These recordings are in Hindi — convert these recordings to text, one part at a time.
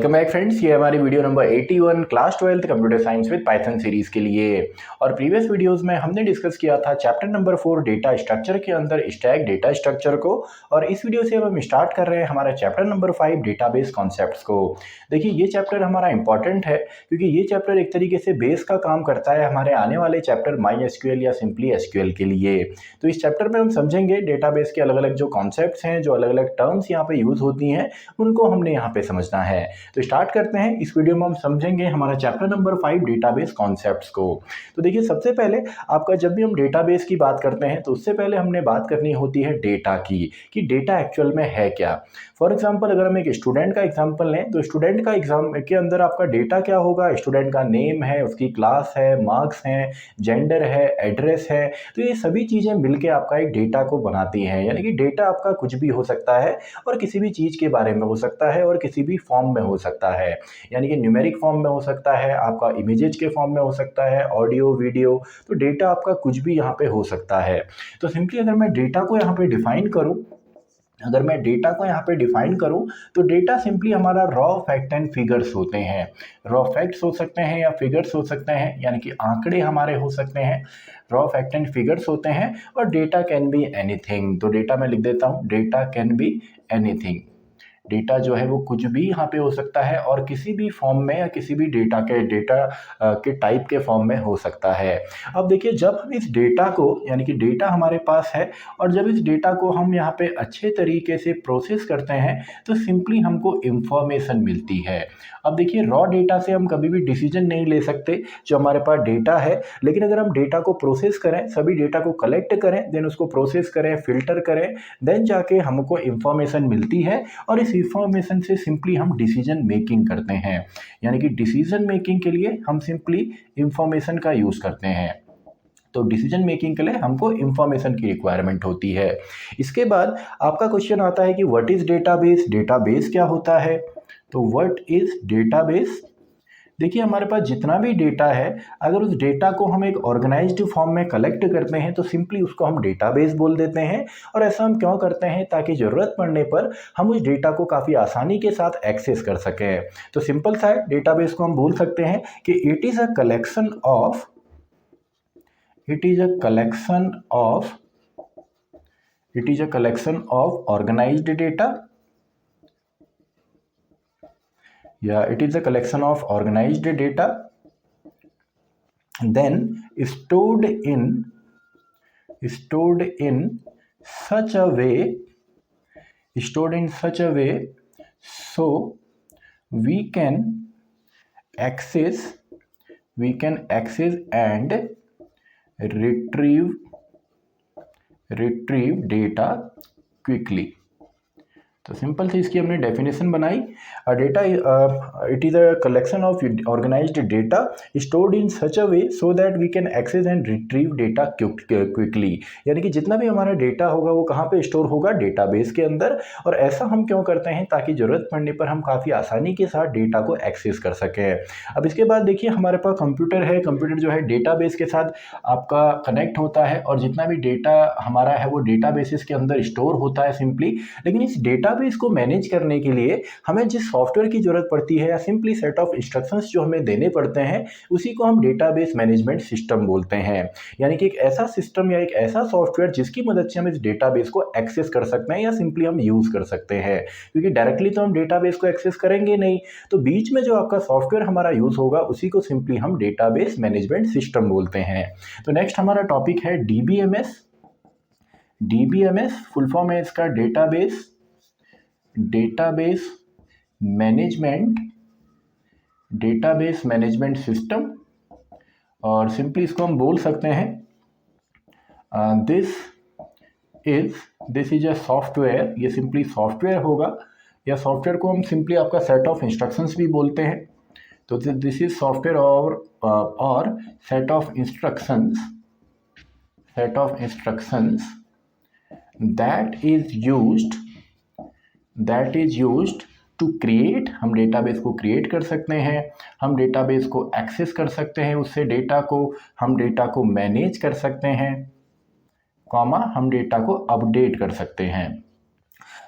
वेलकम बैक फ्रेंड्स, ये हमारी video number 81 class 12th computer science with Python series के लिए। और प्रीवियस वीडियोस में हमने डिस्कस किया था चैप्टर नंबर 4 डेटा स्ट्रक्चर के अंदर स्टैक डेटा स्ट्रक्चर को। और इस वीडियो से अब हम स्टार्ट कर रहे हैं हमारा चैप्टर नंबर 5 डेटाबेस कॉन्सेप्ट्स को। देखिए, ये चैप्टर हमारा इंपॉर्टेंट है क्योंकि ये चैप्टर एक तरीके से बेस का काम करता है हमारे आने वाले चैप्टर MySQL या सिंपली SQL के लिए। तो इस चैप्टर में हम समझेंगे डेटाबेस के अलग अलग जो कॉन्सेप्ट्स हैं, जो अलग अलग टर्म्स यहाँ पे यूज होती हैं, उनको हमने यहाँ पे समझना है। तो स्टार्ट करते हैं। इस वीडियो में हम समझेंगे हमारा चैप्टर नंबर 5 डेटाबेस कॉन्सेप्ट्स को। तो देखिए, सबसे पहले आपका जब भी हम डेटाबेस की बात करते हैं तो उससे पहले हमने बात करनी होती है डेटा की, कि डेटा एक्चुअल में है क्या। फॉर एग्जांपल, अगर हम एक स्टूडेंट का एग्जांपल लें तो स्टूडेंट का एग्जाम के अंदर आपका डेटा क्या होगा? स्टूडेंट का नेम है, उसकी क्लास है, मार्क्स हैं, जेंडर है, एड्रेस है। तो ये सभी चीज़ें मिलके आपका एक डेटा को बनाती हैं। यानी कि डेटा आपका कुछ भी हो सकता है और किसी भी चीज़ के बारे में हो सकता है और किसी भी फॉर्म में हो सकता है। यानी कि न्यूमेरिक फॉर्म में हो सकता है, आपका इमेजेस के फॉर्म में हो सकता है, ऑडियो, वीडियो। तो डेटा आपका कुछ भी यहाँ पे हो सकता है। तो सिंपली अगर मैं डेटा को यहाँ पे डिफाइन करूं तो डेटा सिंपली हमारा रॉ फैक्ट एंड फिगर्स होते हैं। रॉ फैक्ट्स हो सकते हैं या फिगर्स हो सकते हैं, यानी कि आंकड़े हमारे हो सकते हैं। रॉ फैक्ट एंड फिगर्स होते हैं और डेटा कैन बी एनीथिंग। तो डेटा मैं लिख देता हूं, data can be anything. Data जो है वो कुछ भी यहाँ पे हो सकता है और किसी भी फॉर्म में या किसी भी डेटा के टाइप के फॉर्म में हो सकता है। अब देखिए, जब हम इस डेटा को, यानी कि डेटा हमारे पास है और जब इस डेटा को हम यहाँ पे अच्छे तरीके से प्रोसेस करते हैं तो सिंपली हमको इंफॉर्मेशन मिलती है। अब देखिए, रॉ डेटा से हम कभी भी डिसीजन नहीं ले सकते जो हमारे पास डेटा है। लेकिन अगर हम डेटा को प्रोसेस करें, सभी डेटा को कलेक्ट करें, देन उसको प्रोसेस करें, फिल्टर करें, देन जाके हमको इंफॉर्मेशन मिलती है और इस इंफॉर्मेशन से सिंपली हम डिसीजन मेकिंग करते हैं। यानी कि डिसीजन मेकिंग के लिए हम सिंपली इंफॉर्मेशन का यूज करते हैं। तो डिसीजन मेकिंग के लिए हमको इंफॉर्मेशन की रिक्वायरमेंट होती है। इसके बाद आपका क्वेश्चन आता है कि व्हाट इज डेटाबेस? डेटाबेस क्या होता है? तो व्हाट इज डेटाबेस? देखिए, हमारे पास जितना भी डेटा है, अगर उस डेटा को हम एक ऑर्गेनाइज्ड फॉर्म में कलेक्ट करते हैं तो सिंपली उसको हम डेटाबेस बोल देते हैं। और ऐसा हम क्यों करते हैं? ताकि ज़रूरत पड़ने पर हम उस डेटा को काफ़ी आसानी के साथ एक्सेस कर सकें। तो सिंपल सा है, डेटाबेस को हम बोल सकते हैं कि it is a collection of organised data, या it is a collection of organized data then stored in such a way so we can access and retrieve data quickly। तो सिंपल से इसकी हमने डेफिनेशन बनाई। Data it is a collection of organised data stored in such a way so that we can access and retrieve data quickly. यानी कि जितना भी हमारा डेटा होगा वो कहाँ पे स्टोर होगा? डेटाबेस के अंदर। और ऐसा हम क्यों करते हैं? ताकि ज़रूरत पड़ने पर हम काफ़ी आसानी के साथ डेटा को एक्सेस कर सकें। अब इसके बाद देखिए, हमारे पास कंप्यूटर है। कंप्यूटर जो है डेटाबेस के साथ आपका कनेक्ट होता है और जितना भी डेटा हमारा है वो डेटाबेसिस के अंदर स्टोर होता है सिंपली। लेकिन इस डेटाबेस को मैनेज करने के लिए हमें जिस सॉफ्टवेयर की जरूरत पड़ती है या सिंपली सेट ऑफ इंस्ट्रक्शंस जो हमें देने पड़ते हैं, उसी को हम डेटाबेस मैनेजमेंट सिस्टम बोलते हैं। यानी कि एक ऐसा सिस्टम या एक ऐसा सॉफ्टवेयर जिसकी मदद से हम इस डेटाबेस को एक्सेस कर सकते हैं या सिंपली हम यूज कर सकते हैं। क्योंकि डायरेक्टली तो हम डेटाबेस को एक्सेस करेंगे नहीं, तो बीच में जो आपका सॉफ्टवेयर हमारा यूज होगा उसी को सिंपली हम डेटाबेस मैनेजमेंट सिस्टम बोलते हैं। तो नेक्स्ट हमारा टॉपिक है डीबीएमएस। डीबीएमएस फुल फॉर्म है इसका डेटाबेस मैनेजमेंट सिस्टम। और सिंपली इसको हम बोल सकते हैं दिस इज अ सॉफ्टवेयर। ये सिंपली सॉफ्टवेयर होगा, या सॉफ्टवेयर को हम सिंपली आपका सेट ऑफ इंस्ट्रक्शंस भी बोलते हैं। तो दिस इज सॉफ्टवेयर और set of instructions that is used to create. हम डेटाबेस को क्रिएट कर सकते हैं, हम डेटाबेस को एक्सेस कर सकते हैं, उससे डेटा को हम डेटा को मैनेज कर सकते हैं, हम डेटा को अपडेट कर सकते हैं।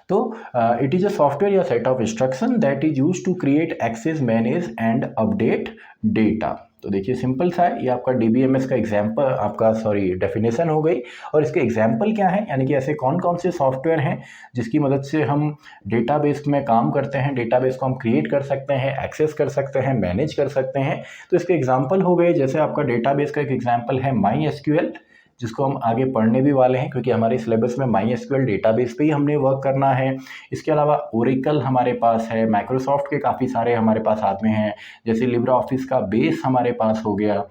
तो इट इज़ अ सॉफ्टवेयर या set of instruction that is use to create, access, manage and update data. तो देखिए सिंपल सा है, ये आपका DBMS का एग्जाम्पल, आपका सॉरी डेफिनेशन हो गई। और इसके एग्जाम्पल क्या है, यानी कि ऐसे कौन कौन से सॉफ्टवेयर हैं जिसकी मदद से हम डेटाबेस में काम करते हैं, डेटाबेस को हम क्रिएट कर सकते हैं, एक्सेस कर सकते हैं, मैनेज कर सकते हैं। तो इसके एग्जाम्पल हो गए, जैसे आपका डेटाबेस का एक एग्जाम्पल है MySQL, जिसको हम आगे पढ़ने भी वाले हैं क्योंकि हमारे सिलेबस में MySQL डेटाबेस पे ही हमने वर्क करना है। इसके अलावा ओरेकल हमारे पास है, माइक्रोसॉफ्ट के काफ़ी सारे हमारे पास आते हैं, जैसे लिब्रा ऑफिस का बेस हमारे पास हो गया,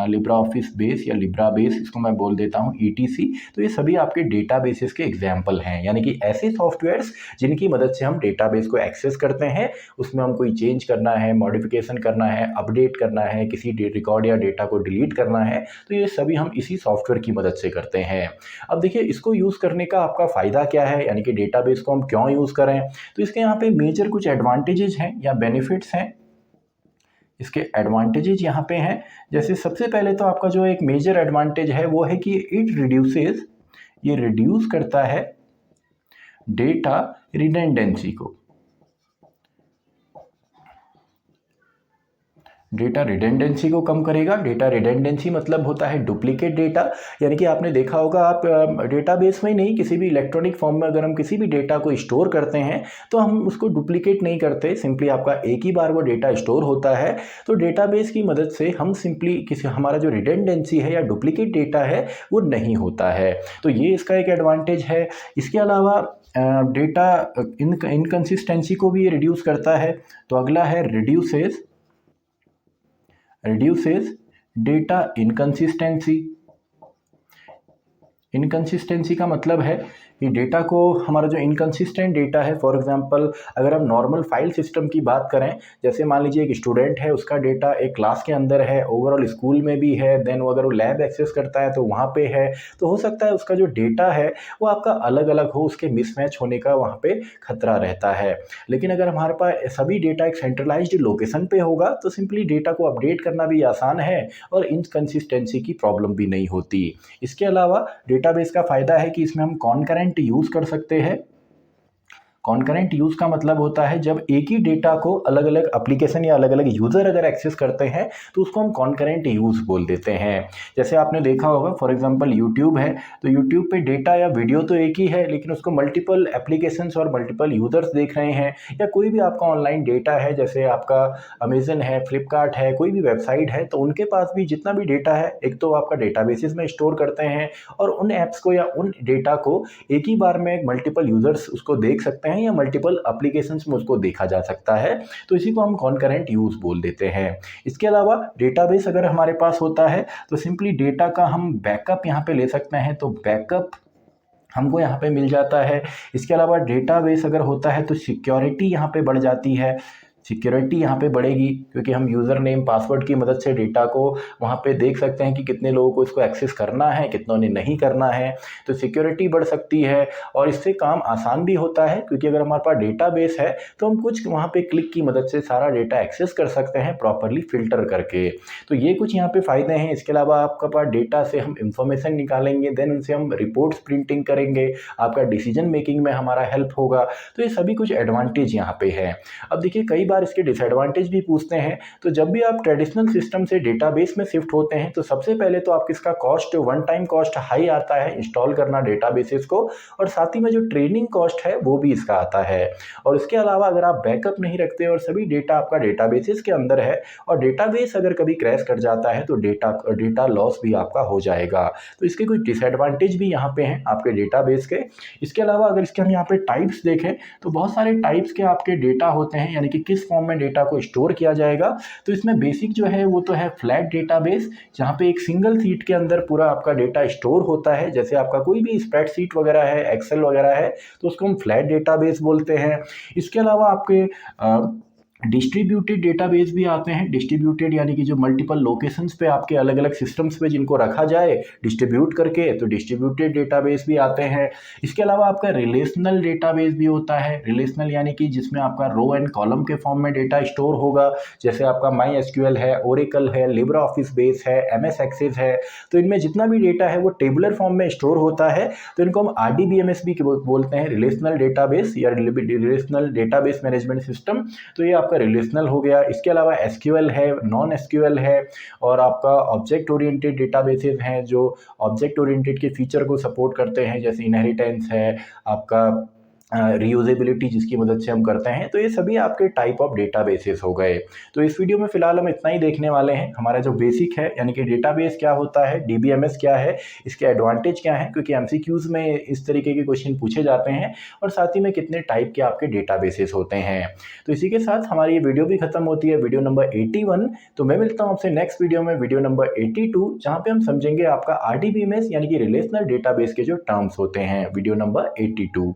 लिब्रा ऑफिस बेस या लिब्रा बेस इसको मैं बोल देता हूँ, ETC। तो ये सभी आपके डेटाबेसेस के एग्जाम्पल हैं, यानी कि ऐसे सॉफ्टवेयर्स जिनकी मदद से हम डेटाबेस को एक्सेस करते हैं, उसमें हम कोई चेंज करना है, मॉडिफिकेशन करना है, अपडेट करना है, किसी रिकॉर्ड या डेटा को डिलीट करना है, तो ये सभी हम इसी सॉफ्टवेयर की मदद से करते हैं। अब देखिए इसको यूज़ करने का आपका फ़ायदा क्या है, यानी कि डेटाबेस को हम क्यों यूज़ करें। तो इसके यहाँ पे मेजर कुछ एडवांटेजेस हैं या बेनिफिट्स हैं। इसके एडवांटेजेस यहाँ पे हैं, जैसे सबसे पहले तो आपका जो एक मेजर एडवांटेज है वो है कि ये रिड्यूस करता है डेटा रिडंडेंसी को। डेटा रिडंडेंसी को कम करेगा। डेटा रिडंडेंसी मतलब होता है डुप्लीकेट डेटा, यानी कि आपने देखा होगा आप डेटाबेस में ही नहीं, किसी भी इलेक्ट्रॉनिक फॉर्म में अगर हम किसी भी डेटा को स्टोर करते हैं तो हम उसको डुप्लीकेट नहीं करते, सिंपली आपका एक ही बार वो डेटा स्टोर होता है। तो डेटाबेस की मदद से हम सिंपली किसी हमारा जो रिडंडेंसी है या डुप्लीकेट डेटा है वो नहीं होता है। तो ये इसका एक एडवांटेज है। इसके अलावा डेटा इनकंसिस्टेंसी को भी ये रिड्यूस करता है। तो अगला है reduces data inconsistency। इनकंसिस्टेंसी का मतलब है कि डेटा को, हमारा जो इनकंसिस्टेंट डेटा है, फॉर एग्जांपल अगर हम नॉर्मल फाइल सिस्टम की बात करें, जैसे मान लीजिए एक स्टूडेंट है, उसका डेटा एक क्लास के अंदर है, ओवरऑल स्कूल में भी है, देन वो अगर वो लैब एक्सेस करता है तो वहाँ पे है, तो हो सकता है उसका जो डेटा है वो आपका अलग अलग हो, उसके मिसमैच होने का वहाँ पे खतरा रहता है। लेकिन अगर हमारे पास सभी डेटा एक सेंट्रलाइज्ड लोकेशन पे होगा तो सिंपली डेटा को अपडेट करना भी आसान है और इनकंसिस्टेंसी की प्रॉब्लम भी नहीं होती। इसके अलावा डेटाबेस का फ़ायदा है कि इसमें हम कॉन्करेंट यूज़ कर सकते हैं। कॉन्करेंट यूज़ का मतलब होता है जब एक ही डेटा को अलग अलग एप्लीकेशन या अलग अलग यूज़र अगर एक्सेस करते हैं तो उसको हम कॉन्करेंट यूज़ बोल देते हैं। जैसे आपने देखा होगा, फॉर एग्जांपल यूट्यूब है, तो यूट्यूब पे डेटा या वीडियो तो एक ही है, लेकिन उसको मल्टीपल एप्लीकेशंस और मल्टीपल यूज़र्स देख रहे हैं। या कोई भी आपका ऑनलाइन डेटा है, जैसे आपका अमेजन है, फ्लिपकार्ट है, कोई भी वेबसाइट है, तो उनके पास भी जितना भी डेटा है, एक तो आपका डेटाबेसेस में स्टोर करते हैं और उन ऐप्स को या उन डेटा को एक ही बार में मल्टीपल यूज़र्स उसको देख सकते हैं या मल्टीपल एप्लीकेशंस में उसको देखा जा सकता है। तो इसी को हम कॉन्करेंट यूज़ बोल देते हैं। इसके अलावा डेटाबेस अगर हमारे पास होता है तो सिंपली डेटा का हम बैकअप यहाँ पे ले सकते हैं, तो बैकअप हमको यहाँ पे मिल जाता है। इसके अलावा डेटाबेस अगर होता है तो सिक्योरिटी यहाँ पे बढ़ जाती है, सिक्योरिटी यहाँ पे बढ़ेगी क्योंकि हम यूज़र नेम पासवर्ड की मदद से डेटा को वहाँ पे देख सकते हैं कि कितने लोगों को इसको एक्सेस करना है, कितनों ने नहीं करना है। तो सिक्योरिटी बढ़ सकती है और इससे काम आसान भी होता है क्योंकि अगर हमारे पास डेटाबेस है तो हम कुछ वहाँ पे क्लिक की मदद से सारा डेटा एक्सेस कर सकते हैं प्रॉपरली फिल्टर करके। तो ये कुछ यहाँ पे फ़ायदे हैं। इसके अलावा आपका पास डेटा से हम इंफॉर्मेशन निकालेंगे, देन उनसे हम रिपोर्ट्स प्रिंटिंग करेंगे, आपका डिसीजन मेकिंग में हमारा हेल्प होगा। तो ये सभी कुछ एडवांटेज यहाँ पे है। अब देखिए कई बार इसके डिसएडवांटेज भी पूछते हैं। तो जब भी आप ट्रेडिशनल सिस्टम से डेटाबेस में शिफ्ट होते हैं तो सबसे पहले तो आपकी इसका cost, one time cost high आता है इंस्टॉल करना डेटाबेसेस को, और साथ ही में जो ट्रेनिंग कॉस्ट है वो भी इसका आता है। और इसके अलावा अगर आप बैकअप नहीं रखते और सभी डेटा आपका डेटाबेसेस के अंदर है और डेटाबेस अगर कभी क्रैश कर जाता है तो डेटा लॉस भी आपका हो जाएगा। तो इसके कुछ डिसएडवांटेज भी यहाँ पे हैं आपके डेटाबेस के। इसके अलावा अगर इसके हम यहाँ पे टाइप्स देखें तो बहुत सारे टाइप्स के आपके डेटा होते हैं, यानी कि किस फॉर्म में डेटा को स्टोर किया जाएगा। तो इसमें बेसिक जो है वो तो है फ्लैट डेटाबेस, जहाँ पे एक सिंगल सीट के अंदर पूरा आपका डेटा स्टोर होता है। जैसे आपका कोई भी स्प्रेडशीट वगैरह है, एक्सेल वगैरह है, तो उसको हम फ्लैट डेटाबेस बोलते हैं। इसके अलावा आपके डिस्ट्रीब्यूटेड डेटाबेस भी आते हैं। डिस्ट्रीब्यूटेड यानी कि जो मल्टीपल लोकेशंस पे आपके अलग अलग सिस्टम्स पे जिनको रखा जाए डिस्ट्रीब्यूट करके, तो डिस्ट्रीब्यूटेड डेटाबेस भी आते हैं। इसके अलावा आपका रिलेशनल डेटाबेस भी होता है। रिलेशनल यानी कि जिसमें आपका रो एंड कॉलम के फॉर्म में डेटा स्टोर होगा, जैसे आपका माई एसक्यूएल है, ओरेकल है, लिब्रा ऑफिस बेस है, एमएस एक्सेस है। तो इनमें जितना भी डेटा है वो टेबुलर फॉर्म में स्टोर होता है, तो इनको हम आरडीबीएमएस भी बोलते हैं, रिलेशनल डेटाबेस या रिलेशनल डेटाबेस मैनेजमेंट सिस्टम। तो ये आपका रिलेशनल हो गया। इसके अलावा एसक्यूएल है, नॉन एसक्यूएल है, और आपका ऑब्जेक्ट ओरिएंटेड डेटाबेसेस हैं जो ऑब्जेक्ट ओरिएंटेड के फीचर को सपोर्ट करते हैं, जैसे इनहेरिटेंस है, आपका रीयूजेबिलिटी जिसकी मदद से हम करते हैं। तो ये सभी आपके टाइप ऑफ डेटाबेसेस हो गए। तो इस वीडियो में फिलहाल हम इतना ही देखने वाले हैं। हमारा जो बेसिक है यानी कि डेटाबेस क्या होता है, डीबीएमएस क्या है, इसके एडवांटेज क्या है, क्योंकि एमसीक्यूज में इस तरीके के क्वेश्चन पूछे जाते हैं, और साथ ही में कितने टाइप के आपके डेटाबेसेस होते हैं। तो इसी के साथ हमारी ये वीडियो भी खत्म होती है, वीडियो नंबर 81। तो मैं मिलता हूँ आपसे नेक्स्ट वीडियो में, वीडियो नंबर 82, जहाँ पे हम समझेंगे आपका आरडीबीएमएस यानी कि रिलेशनल डेटाबेस के जो टर्म्स होते हैं। Video number 82।